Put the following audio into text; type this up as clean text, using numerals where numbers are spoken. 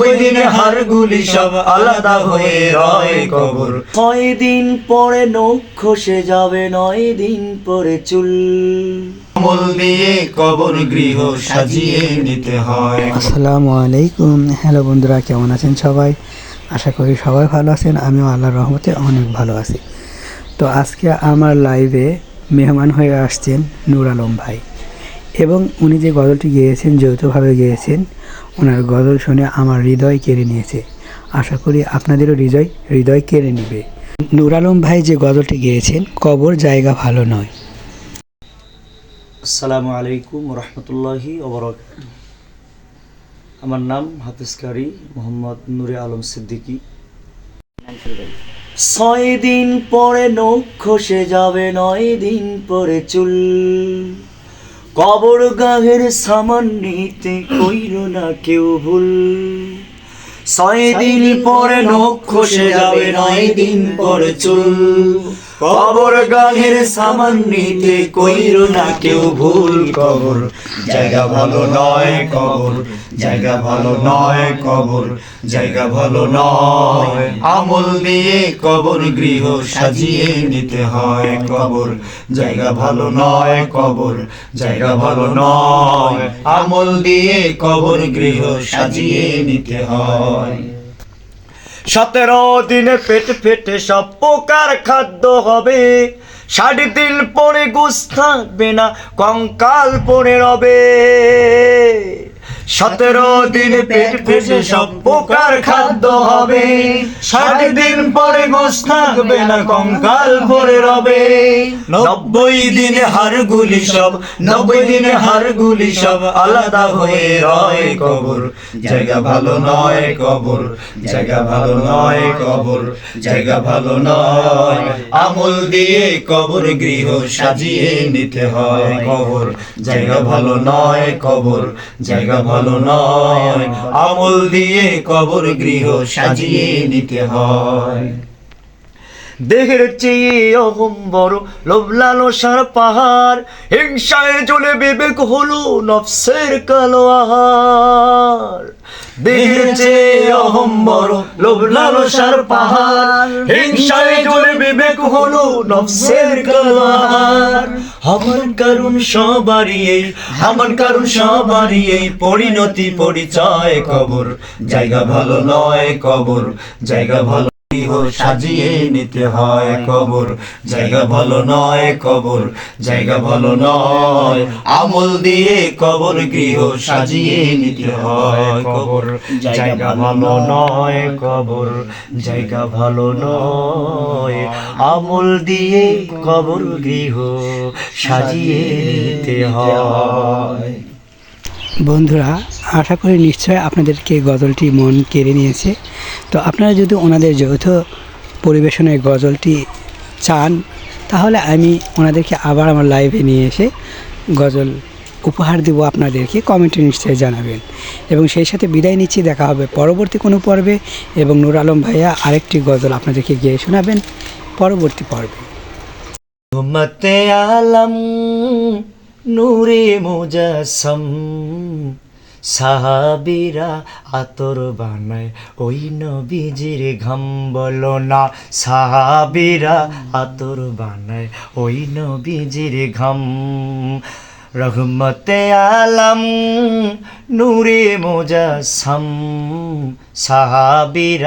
90 দিনে হাড়গুলি সব আলাদা হয়ে রয় কবর। 6 দিন পরে নখ খসে যাবে, 9 দিন পরে চুল। আমল দিয়ে কবর গৃহ সাজিয়ে নিতে হয়। আসসালামু আলাইকুম। হ্যালো বন্ধুরা, কেমন আছেন সবাই? আশা করি সবাই ভালো আছেন। আমিও আল্লাহর রহমতে অনেক ভালো আছি। তো আজকে আমার লাইভে মেহমান হয়ে আসছেন নূর আলম ভাই, এবং উনি যে গজলটি গেয়েছেন যৌথভাবে গেয়েছেন। ওনার গজল শুনে আমার হৃদয় কেড়ে নিয়েছে। আশা করি আপনাদেরও হৃদয় কেড়ে নেবে। নূর আলম ভাই যে গজলটি গেয়েছেন, কবর জায়গা ভালো নয়। আসসালামু আলাইকুম রহমতুল্লাহি ওবারাকাতুহু। আমার নাম হাফিজ কারি মোহাম্মদ নূরে আলম সিদ্দিকী। 6 দিন পরে নখ খসে যাবে, 9 দিন পরে চুল। কবর গাহের সামান নিতে কইর না কেউ ভুল। 6 দিন পরে নখ খসে যাবে, 9 দিন পরে চুল। কবর গাহের সামান নিতে কইর না কেউ ভুল। কবর জায়গা ভালো নয়, কবর জায়গা ভালো নয়, কবর জায়গা ভালো নয়। আমল দিয়ে কবর গৃহ সাজিয়ে নিতে হয়। কবর জায়গা ভালো নয়, কবর জায়গা ভালো নয়। আমল দিয়ে কবর গৃহ সাজিয়ে নিতে হয়। 17 দিনে পেট ফেটে সব পোকার খাদ্য হবে। 60 দিন পরে গোশ থাকবে না, কঙ্কাল পড়ে রবে। 17 দিনে পেট ফেটে সব পোকার খাদ্য হবে। 60 দিন পরে গোশ থাকবে না, কঙ্কাল পড়ে রবে। 90 দিনে হাড়গুলি সব, 90 দিনে হাড়গুলি সব আলাদা হয়ে রয় কবর জায়গা ভালো নয়, কবর জায়গা ভালো নয়, কবর জায়গা ভালো নয়। আমল দিয়ে কবর গৃহ সাজিয়ে নিতে হয়। কবর জায়গা ভালো নয়, কবর জায়গা ভালো নয়। আমল দিয়ে কবর গৃহ সাজিয়ে নিতে হয়। দেহের চেয়ে অহম বড়, লোভ লালসার পাহাড়। হিংসায় জ্বলে বিবেক হলো নফসের কালো আহার। দেহের চেয়ে অহম বড়, লোভ লালসার পাহাড়। হিংসায় জ্বলে বিবেক হলো নফসের কালো আহার। আমার কারণ সবারই এই, আমার কারণ সবারই এই পরিণতি পরিচয়। কবর জায়গা ভালো নয়, কবর জায়গা ভালো সাজিয়ে নিতে হয়। কবর জায়গা ভালো নয়, কবর জায়গা ভালো নয়। আমল দিয়ে কবর গৃহ সাজিয়ে নিতে হয়। কবর জায়গা ভালো নয়, কবর জায়গা ভালো নয়। আমল দিয়ে কবর গৃহ সাজিয়ে নিতে হয়। বন্ধুরা, আশা করি নিশ্চয় আপনাদেরকে গজলটি মন কেড়ে নিয়েছে। তো আপনারা যদি ওনাদের যৌথ পরিবেশনের গজলটি চান, তাহলে আমি ওনাদেরকে আবার আমার লাইভে নিয়ে এসে গজল উপহার দেব আপনাদেরকে। কমেন্টে নিশ্চয়ই জানাবেন। এবং সেই সাথে বিদায় নিচ্ছি, দেখা হবে পরবর্তী কোনো পর্বে। এবং নূর আলম ভাইয়া আরেকটি গজল আপনাদেরকে গেয়ে শোনাবেন পরবর্তী পর্বে। উম্মতে আলম নূরে মুজাসসাম, সাহাবীরা আতর বানায় ওই নবীজির ঘাম। বলো না, সাহাবীরা আতর বানায় ওই নবীজির ঘাম। রহমতে আলম নূরে মুজাসসাম, সাহাবীরা